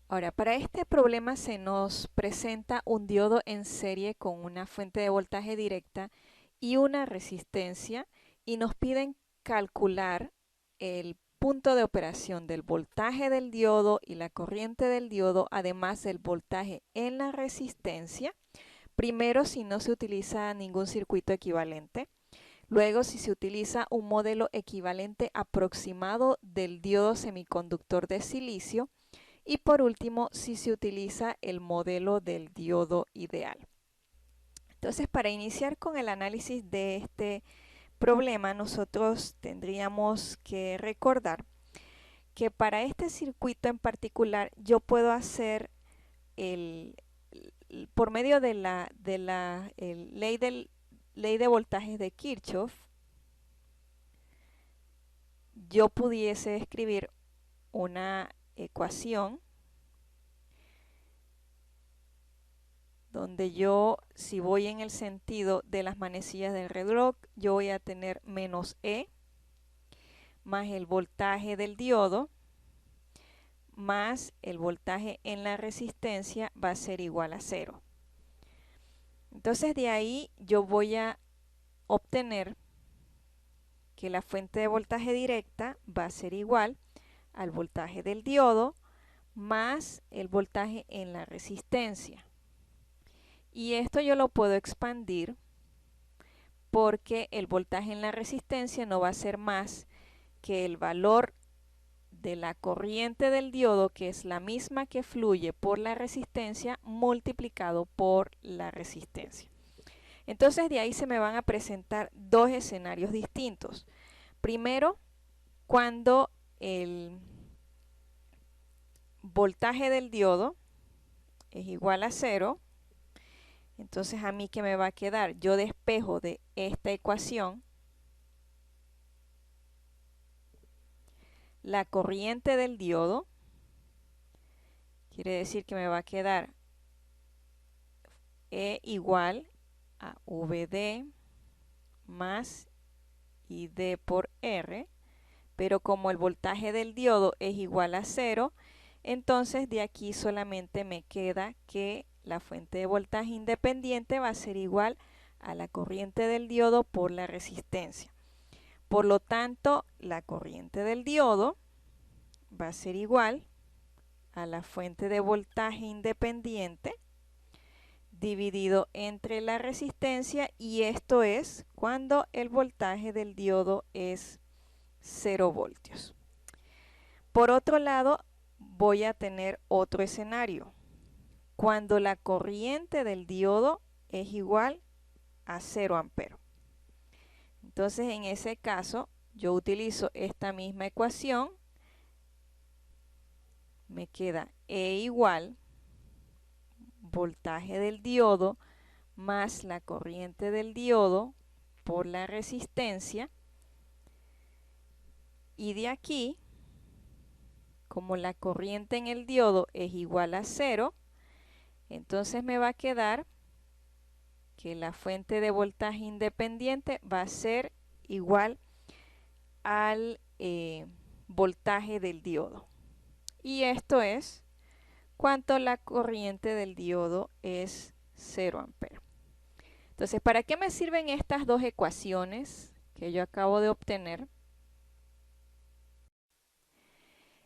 Ahora, para este problema se nos presenta un diodo en serie con una fuente de voltaje directa y una resistencia y nos piden calcular el punto de operación del voltaje del diodo y la corriente del diodo, además del voltaje en la resistencia. Primero, si no se utiliza ningún circuito equivalente. Luego, si se utiliza un modelo equivalente aproximado del diodo semiconductor de silicio. Y por último, si se utiliza el modelo del diodo ideal. Entonces, para iniciar con el análisis de este problema, nosotros tendríamos que recordar que para este circuito en particular yo puedo hacer por medio de la ley de voltajes de Kirchhoff, yo pudiese escribir una ecuación donde yo, si voy en el sentido de las manecillas del reloj, yo voy a tener menos E más el voltaje del diodo más el voltaje en la resistencia va a ser igual a 0. Entonces de ahí yo voy a obtener que la fuente de voltaje directa va a ser igual al voltaje del diodo más el voltaje en la resistencia. Y esto yo lo puedo expandir porque el voltaje en la resistencia no va a ser más que el valor de la corriente del diodo, que es la misma que fluye por la resistencia, multiplicado por la resistencia. Entonces de ahí se me van a presentar dos escenarios distintos. Primero, cuando el voltaje del diodo es igual a 0, entonces a mí ¿qué me va a quedar? Yo despejo de esta ecuación la corriente del diodo, quiere decir que me va a quedar E igual a VD más ID por R, pero como el voltaje del diodo es igual a 0, entonces de aquí solamente me queda que la fuente de voltaje independiente va a ser igual a la corriente del diodo por la resistencia. Por lo tanto, la corriente del diodo va a ser igual a la fuente de voltaje independiente dividido entre la resistencia, y esto es cuando el voltaje del diodo es 0 voltios. Por otro lado, voy a tener otro escenario, cuando la corriente del diodo es igual a 0 amperes. Entonces, en ese caso, yo utilizo esta misma ecuación, me queda E igual voltaje del diodo más la corriente del diodo por la resistencia, y de aquí, como la corriente en el diodo es igual a 0, entonces me va a quedar que la fuente de voltaje independiente va a ser igual al voltaje del diodo. Y esto es cuando la corriente del diodo es 0 amperes. Entonces, ¿para qué me sirven estas dos ecuaciones que yo acabo de obtener?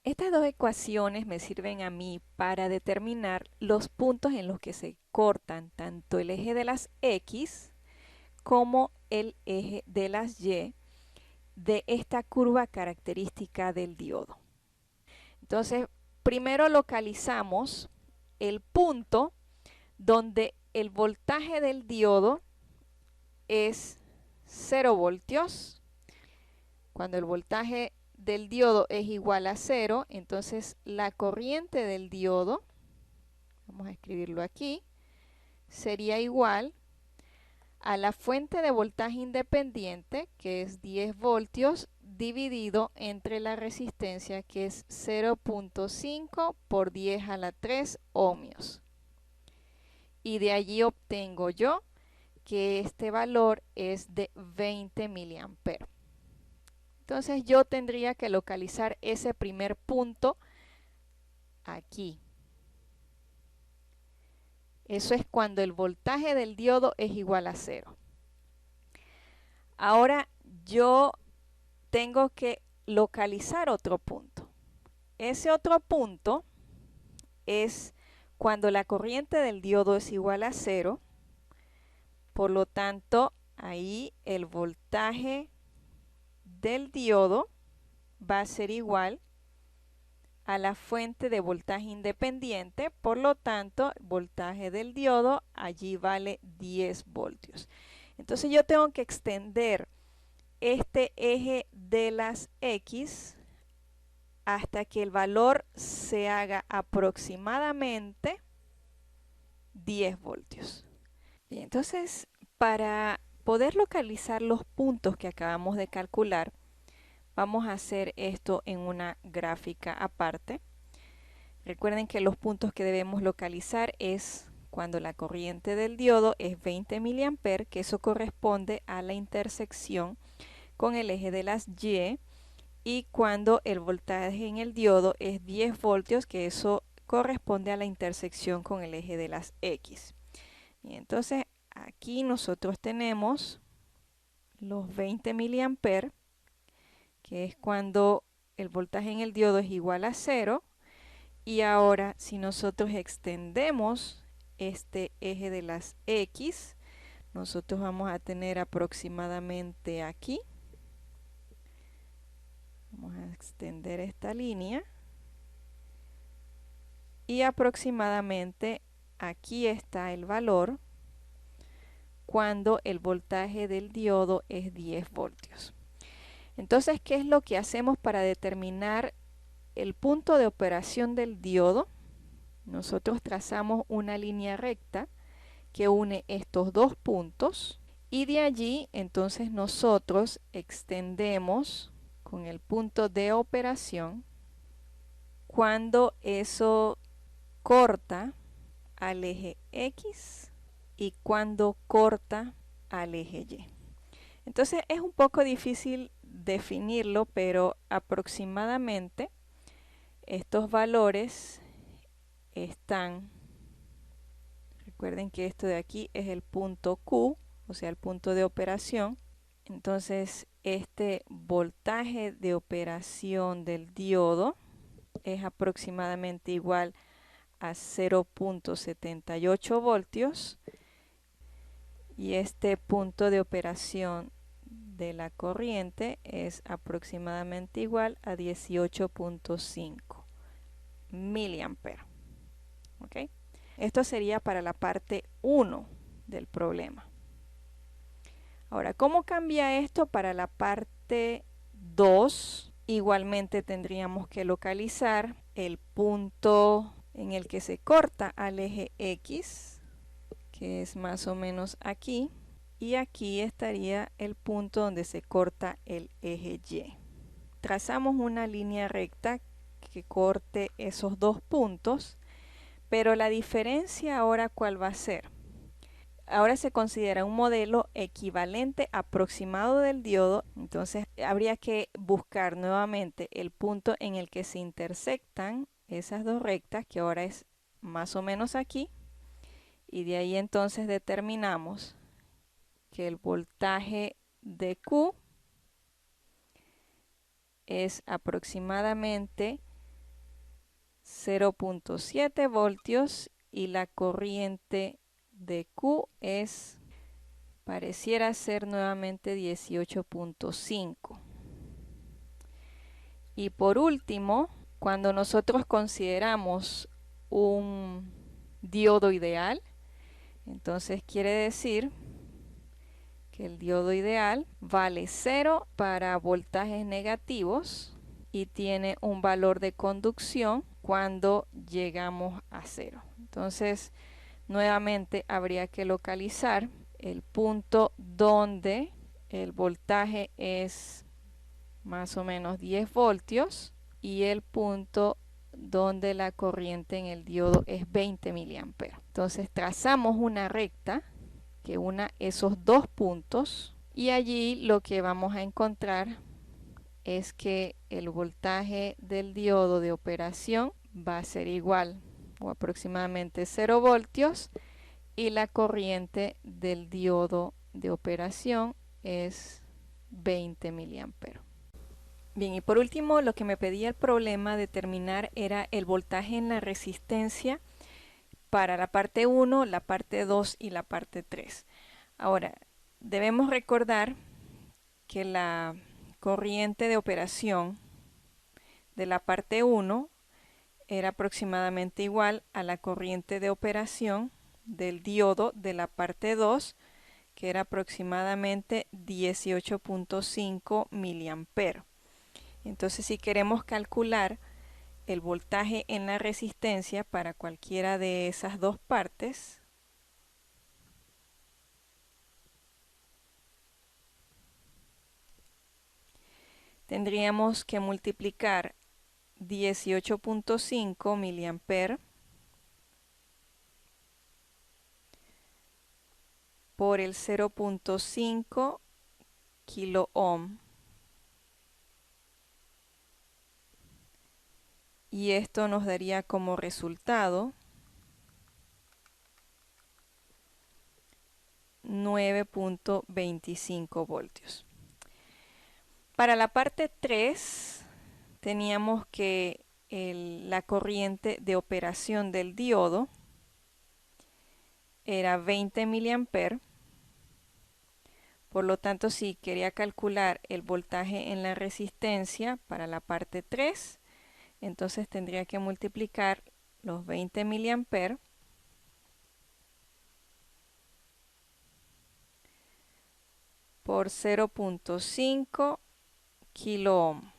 Estas dos ecuaciones me sirven a mí para determinar los puntos en los que se cortan tanto el eje de las X como el eje de las Y de esta curva característica del diodo. Entonces, primero localizamos el punto donde el voltaje del diodo es 0 voltios. Cuando el voltaje del diodo es igual a 0, entonces la corriente del diodo, vamos a escribirlo aquí, sería igual a la fuente de voltaje independiente, que es 10 voltios, dividido entre la resistencia, que es 0.5 por 10 a la 3 ohmios. Y de allí obtengo yo que este valor es de 20 miliamperes. Entonces yo tendría que localizar ese primer punto aquí. Eso es cuando el voltaje del diodo es igual a 0. Ahora yo tengo que localizar otro punto. Ese otro punto es cuando la corriente del diodo es igual a 0. Por lo tanto, ahí el voltaje del diodo va a ser igual a la fuente de voltaje independiente. Por lo tanto, el voltaje del diodo allí vale 10 voltios. Entonces yo tengo que extender este eje de las X hasta que el valor se haga aproximadamente 10 voltios. Bien, entonces, para poder localizar los puntos que acabamos de calcular, vamos a hacer esto en una gráfica aparte. Recuerden que los puntos que debemos localizar es cuando la corriente del diodo es 20 mA, que eso corresponde a la intersección con el eje de las y cuando el voltaje en el diodo es 10 voltios, que eso corresponde a la intersección con el eje de las X. Y entonces aquí nosotros tenemos los 20 mA, que es cuando el voltaje en el diodo es igual a 0. Y ahora si nosotros extendemos este eje de las X, nosotros vamos a tener aproximadamente aquí. Vamos a extender esta línea. Y aproximadamente aquí está el valor cuando el voltaje del diodo es 10 voltios. Entonces, ¿qué es lo que hacemos para determinar el punto de operación del diodo? Nosotros trazamos una línea recta que une estos dos puntos y de allí entonces nosotros extendemos con el punto de operación cuando eso corta al eje X y cuando corta al eje Y. Entonces es un poco difícil definirlo, pero aproximadamente estos valores están, recuerden que esto de aquí es el punto Q, o sea el punto de operación. Entonces este voltaje de operación del diodo es aproximadamente igual a 0.78 voltios y este punto de operación de la corriente es aproximadamente igual a 18.5 miliamperes. ¿Okay? Esto sería para la parte 1 del problema. Ahora, ¿cómo cambia esto para la parte 2? Igualmente tendríamos que localizar el punto en el que se corta al eje X, que es más o menos aquí, y aquí estaría el punto donde se corta el eje Y. Trazamos una línea recta que corte esos dos puntos, pero la diferencia ahora ¿cuál va a ser? Ahora se considera un modelo equivalente aproximado del diodo, entonces habría que buscar nuevamente el punto en el que se intersectan esas dos rectas, que ahora es más o menos aquí, y de ahí entonces determinamos que el voltaje de Q es aproximadamente 0.7 voltios y la corriente de Q es, pareciera ser nuevamente 18.5. Y por último, cuando nosotros consideramos un diodo ideal, entonces quiere decir que el diodo ideal vale 0 para voltajes negativos y tiene un valor de conducción cuando llegamos a 0. Entonces, nuevamente habría que localizar el punto donde el voltaje es más o menos 10 voltios y el punto donde la corriente en el diodo es 20 miliamperes. Entonces trazamos una recta que una esos dos puntos y allí lo que vamos a encontrar es que el voltaje del diodo de operación va a ser igual o aproximadamente 0 voltios y la corriente del diodo de operación es 20 miliamperes. Bien, y por último, lo que me pedía el problema determinar era el voltaje en la resistencia para la parte 1, la parte 2 y la parte 3. Ahora, debemos recordar que la corriente de operación de la parte 1 era aproximadamente igual a la corriente de operación del diodo de la parte 2, que era aproximadamente 18.5 miliamperes. Entonces, si queremos calcular el voltaje en la resistencia para cualquiera de esas dos partes, tendríamos que multiplicar 18.5 miliamperes por el 0.5 kilo ohm, y esto nos daría como resultado 9.25 voltios. Para la parte 3 teníamos que la corriente de operación del diodo era 20 miliamperes. Por lo tanto, si quería calcular el voltaje en la resistencia para la parte 3, entonces tendría que multiplicar los 20 miliamperes por 0.5 kilo ohm.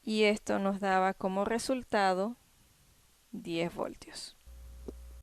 Y esto nos daba como resultado 10 voltios.